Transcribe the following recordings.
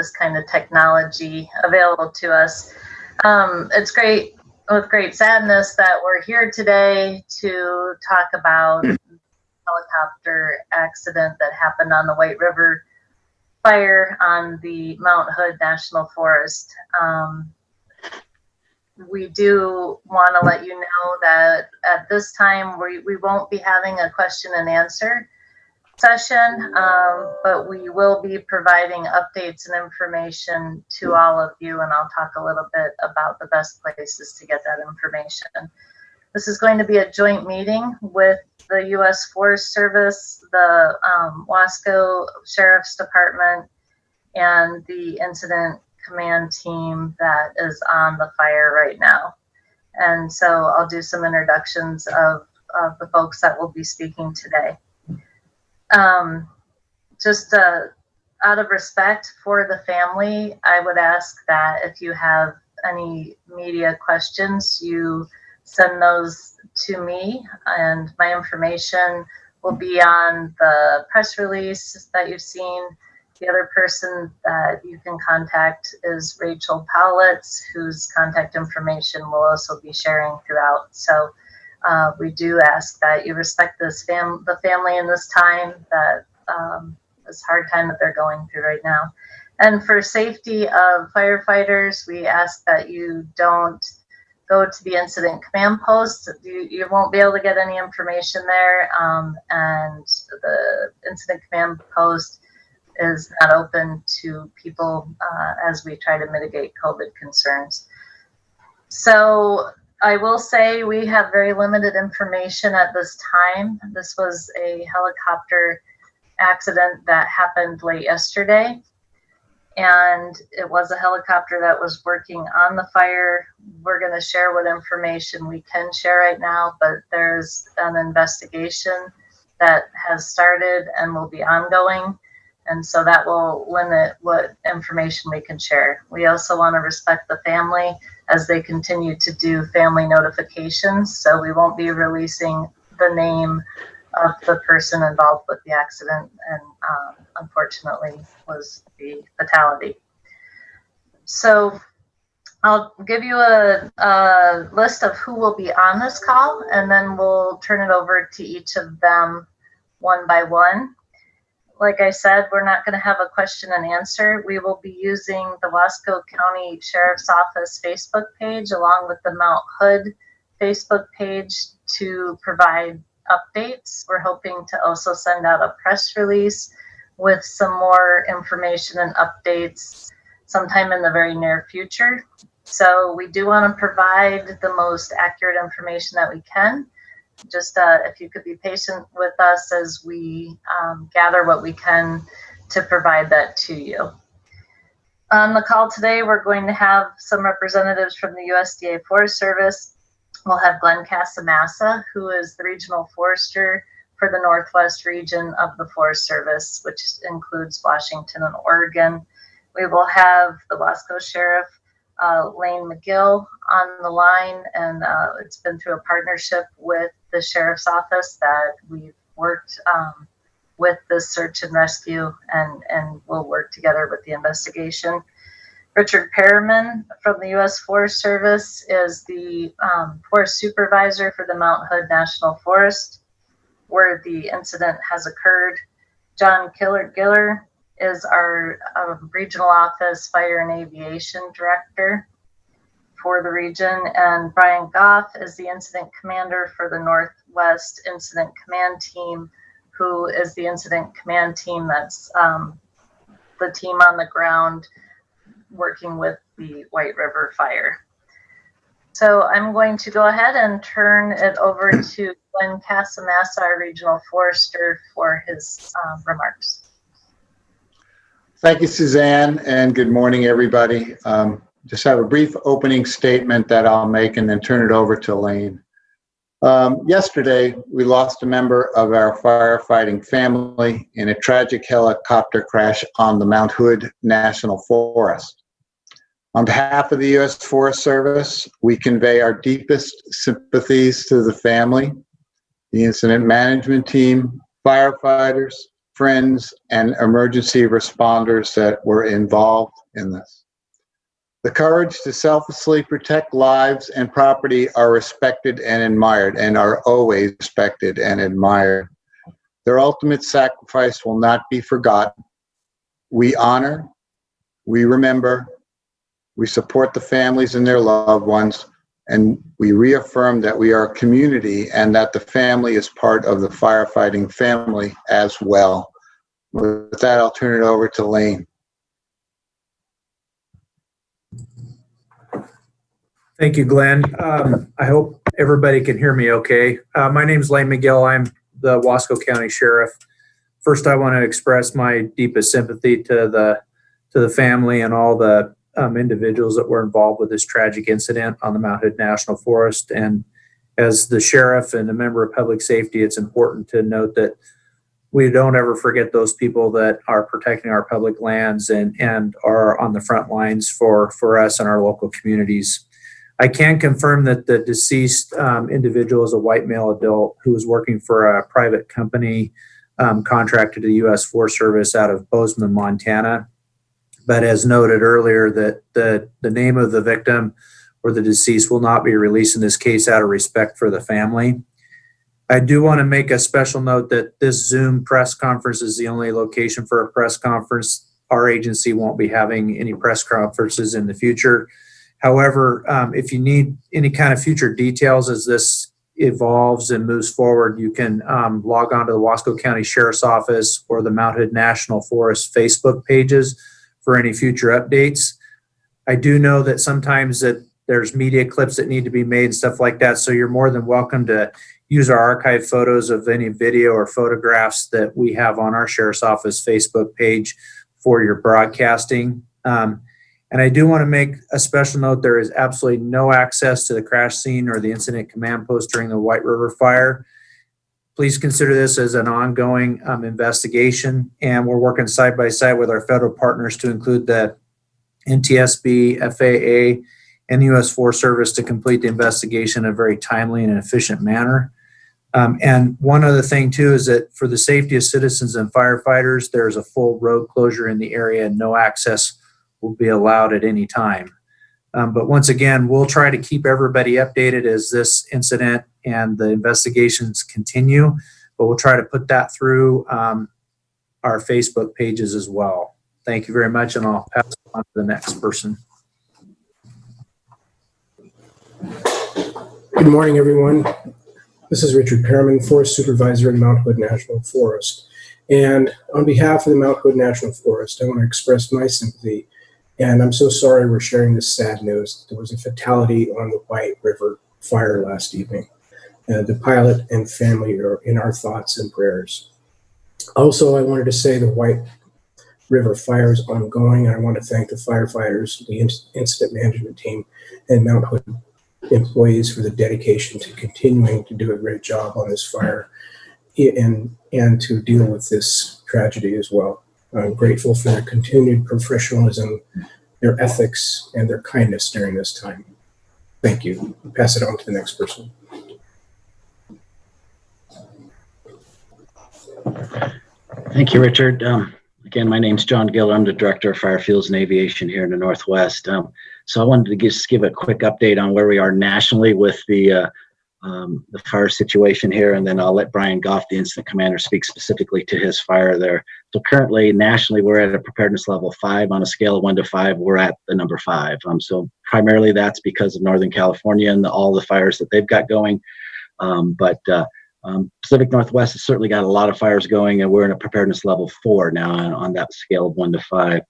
this kind of technology available to us. It's great, with great sadness, that we're here today to talk about the helicopter accident that happened on the White River fire on the Mount Hood National Forest. We do want to let you know that at this time we won't be having a question and answer session, but we will be providing updates and information to all of you, and I'll talk a little bit about the best places to get that information. This is going to be a joint meeting with the U.S. Forest Service, the Wasco Sheriff's Department, and the incident command team that is on the fire right now. And so I'll do some introductions of the folks that will be speaking today. Just out of respect for the family, I would ask that if you have any media questions, you send those to me, and my information will be on the press release that you've seen. The other person that you can contact is Rachel Powlitz, whose contact information we'll also be sharing throughout. So we do ask that you respect this the family in this time, that this hard time that they're going through right now. And for safety of firefighters, we ask that you don't go to the incident command post. You won't be able to get any information there, and the incident command post is not open to people as we try to mitigate COVID concerns. So I will say we have very limited information at this time. This was a helicopter accident that happened late yesterday, and it was a helicopter that was working on the fire. We're going to share what information we can share right now, but there's an investigation that has started and will be ongoing. And so that will limit what information we can share. We also want to respect the family as they continue to do family notifications. So we won't be releasing the name of the person involved with the accident, and unfortunately was the fatality. So I'll give you a list of who will be on this call, and then we'll turn it over to each of them one by one. Like I said, we're not going to have a question and answer. We will be using the Wasco County Sheriff's Office Facebook page along with the Mount Hood Facebook page to provide updates. We're hoping to also send out a press release with some more information and updates sometime in the very near future. So we do want to provide the most accurate information that we can. Just if you could be patient with us as we gather what we can to provide that to you. On the call today, we're going to have some representatives from the USDA Forest Service. We'll have Glenn Casamassa, who is the regional forester for the Northwest region of the Forest Service, which includes Washington and Oregon. We will have the Wasco Sheriff, Lane McGill, on the line, and it's been through a partnership with the Sheriff's Office that we've worked with this search and rescue, and we'll work together with the investigation. Richard Perriman from the U.S. Forest Service is the forest supervisor for the Mount Hood National Forest, where the incident has occurred. John Giller is our regional office fire and aviation director for the region, and Brian Goff is the incident commander for the Northwest Incident Command Team, who is the incident command team that's the team on the ground working with the White River fire. So I'm going to go ahead and turn it over to Glenn Casamassa, our regional forester, for his remarks. Thank you, Suzanne, and good morning, everybody. Just have a brief opening statement that I'll make and then turn it over to Lane. Yesterday, we lost a member of our firefighting family in a tragic helicopter crash on the Mount Hood National Forest. On behalf of the U.S. Forest Service, we convey our deepest sympathies to the family, the incident management team, firefighters, friends, and emergency responders that were involved in this. The courage to selflessly protect lives and property are respected and admired, and are always respected and admired. Their ultimate sacrifice will not be forgotten. We honor, we remember, we support the families and their loved ones, and we reaffirm that we are a community and that the family is part of the firefighting family as well. With that, I'll turn it over to Lane. Thank you, Glenn. I hope everybody can hear me okay. My name is Lane McGill. I'm the Wasco County Sheriff. First, I want to express my deepest sympathy to the family and all the individuals that were involved with this tragic incident on the Mount Hood National Forest. And as the sheriff and a member of public safety, it's important to note that we don't ever forget those people that are protecting our public lands and are on the front lines for us and our local communities. I can confirm that the deceased individual is a white male adult who was working for a private company contracted to the U.S. Forest Service out of Bozeman, Montana. But as noted earlier, that the name of the victim or the deceased will not be released in this case out of respect for the family. I do want to make a special note that this Zoom press conference is the only location for a press conference. Our agency won't be having any press conferences in the future. However, if you need any kind of future details as this evolves and moves forward, you can log on to the Wasco County Sheriff's Office or the Mount Hood National Forest Facebook pages for any future updates. I do know that sometimes that there's media clips that need to be made and stuff like that, so you're more than welcome to use our archive photos of any video or photographs that we have on our Sheriff's Office Facebook page for your broadcasting. And I do want to make a special note, there is absolutely no access to the crash scene or the incident command post during the White River fire. Please consider this as an ongoing investigation, and we're working side by side with our federal partners to include the NTSB, FAA, and U.S. Forest Service to complete the investigation in a very timely and efficient manner. And one other thing too is that for the safety of citizens and firefighters, there's a full road closure in the area and no access will be allowed at any time. But once again, we'll try to keep everybody updated as this incident and the investigations continue, but we'll try to put that through our Facebook pages as well. Thank you very much, and I'll pass it on to the next person. Good morning, everyone. This is Richard Perriman, Forest Supervisor in Mount Hood National Forest. And on behalf of the Mount Hood National Forest, I want to express my sympathy. And I'm so sorry we're sharing this sad news. There was a fatality on the White River fire last evening. The pilot and family are in our thoughts and prayers. Also, I wanted to say the White River fire is ongoing, and I want to thank the firefighters, the incident management team, and Mount Hood employees for the dedication to continuing to do a great job on this fire and to deal with this tragedy as well. I'm grateful for their continued professionalism, their ethics, and their kindness during this time. Thank you. I'll pass it on to the next person. Thank you, Richard. Again, my name's John Gill. I'm the Director of Fire Fields and Aviation here in the Northwest. So I wanted to just give a quick update on where we are nationally with the fire situation here, and then I'll let Brian Goff, the incident commander, speak specifically to his fire there. So currently, nationally, we're at a preparedness level 5. On a scale of 1 to 5, we're at the number 5. So primarily that's because of Northern California and all the fires that they've got going. Pacific Northwest has certainly got a lot of fires going, and we're in a preparedness level 4 now on that scale of 1 to 5.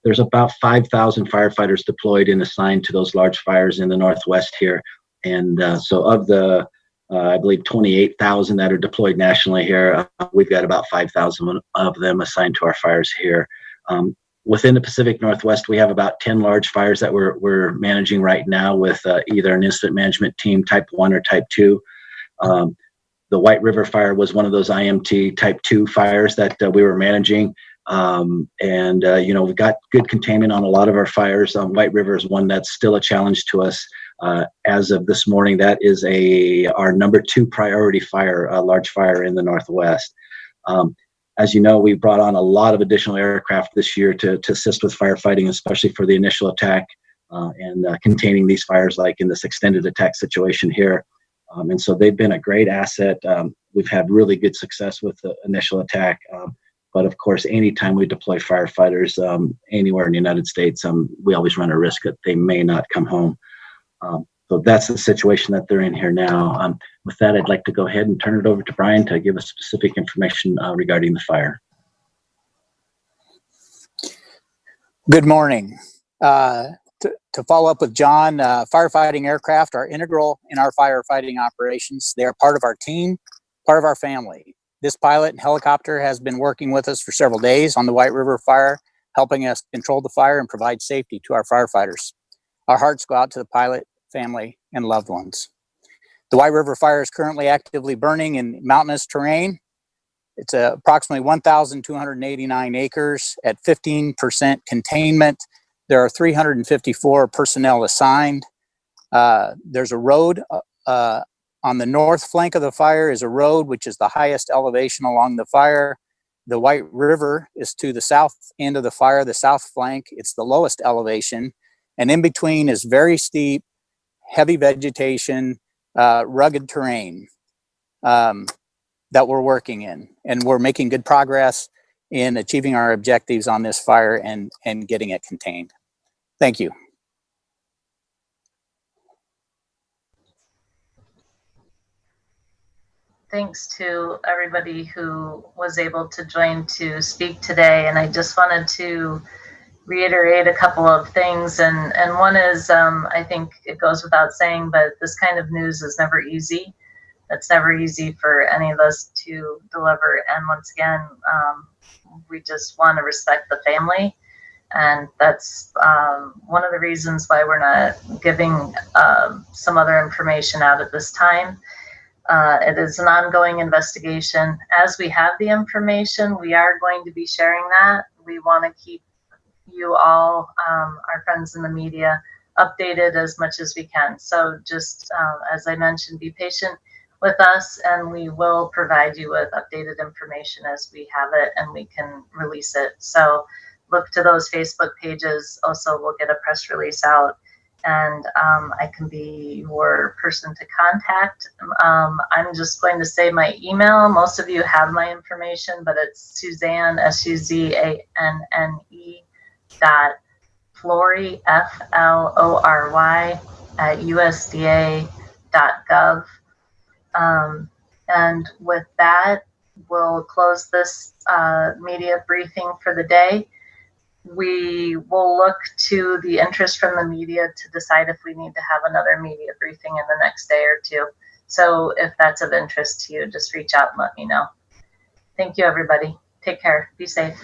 There's about 5,000 firefighters deployed and assigned to those large fires in the Northwest here. And so of the, I believe, 28,000 that are deployed nationally here, we've got about 5,000 of them assigned to our fires here. Within the Pacific Northwest, we have about 10 large fires that we're managing right now with either an incident management team type 1 or type 2. The White River fire was one of those IMT type 2 fires that we were managing. We've got good containment on a lot of our fires. White River is one that's still a challenge to us. As of this morning, that is our number 2 priority fire, a large fire in the Northwest. As you know, we brought on a lot of additional aircraft this year to assist with firefighting, especially for the initial attack and containing these fires, like in this extended attack situation here. And so they've been a great asset. We've had really good success with the initial attack. But of course, anytime we deploy firefighters anywhere in the United States, we always run a risk that they may not come home. So that's the situation that they're in here now. With that, I'd like to go ahead and turn it over to Brian to give us specific information regarding the fire. Good morning. To follow up with John, firefighting aircraft are integral in our firefighting operations. They are part of our team, part of our family. This pilot and helicopter has been working with us for several days on the White River fire, helping us control the fire and provide safety to our firefighters. Our hearts go out to the pilot, family, and loved ones. The White River fire is currently actively burning in mountainous terrain. It's approximately 1,289 acres at 15% containment. There are 354 personnel assigned. There's a road on the north flank of the fire is a road, which is the highest elevation along the fire. The White River is to the south end of the fire, the south flank. It's the lowest elevation. And in between is very steep, heavy vegetation, rugged terrain that we're working in. And we're making good progress in achieving our objectives on this fire and getting it contained. Thank you. Thanks to everybody who was able to join to speak today. And I just wanted to reiterate a couple of things. And one is, I think it goes without saying, but this kind of news is never easy. It's never easy for any of us to deliver. And once again, we just want to respect the family. And that's one of the reasons why we're not giving some other information out at this time. It is an ongoing investigation. As we have the information, we are going to be sharing that. We want to keep you all, our friends in the media, updated as much as we can. So just as I mentioned, be patient with us, and we will provide you with updated information as we have it and we can release it. So look to those Facebook pages. Also, we'll get a press release out, and I can be your person to contact. I'm just going to say my email. Most of you have my information, but it's Suzanne, SUZANNE, Flory, FLORY, at USDA.gov. And with that, we'll close this media briefing for the day. We will look to the interest from the media to decide if we need to have another media briefing in the next day or two. So if that's of interest to you, just reach out and let me know. Thank you, everybody. Take care. Be safe.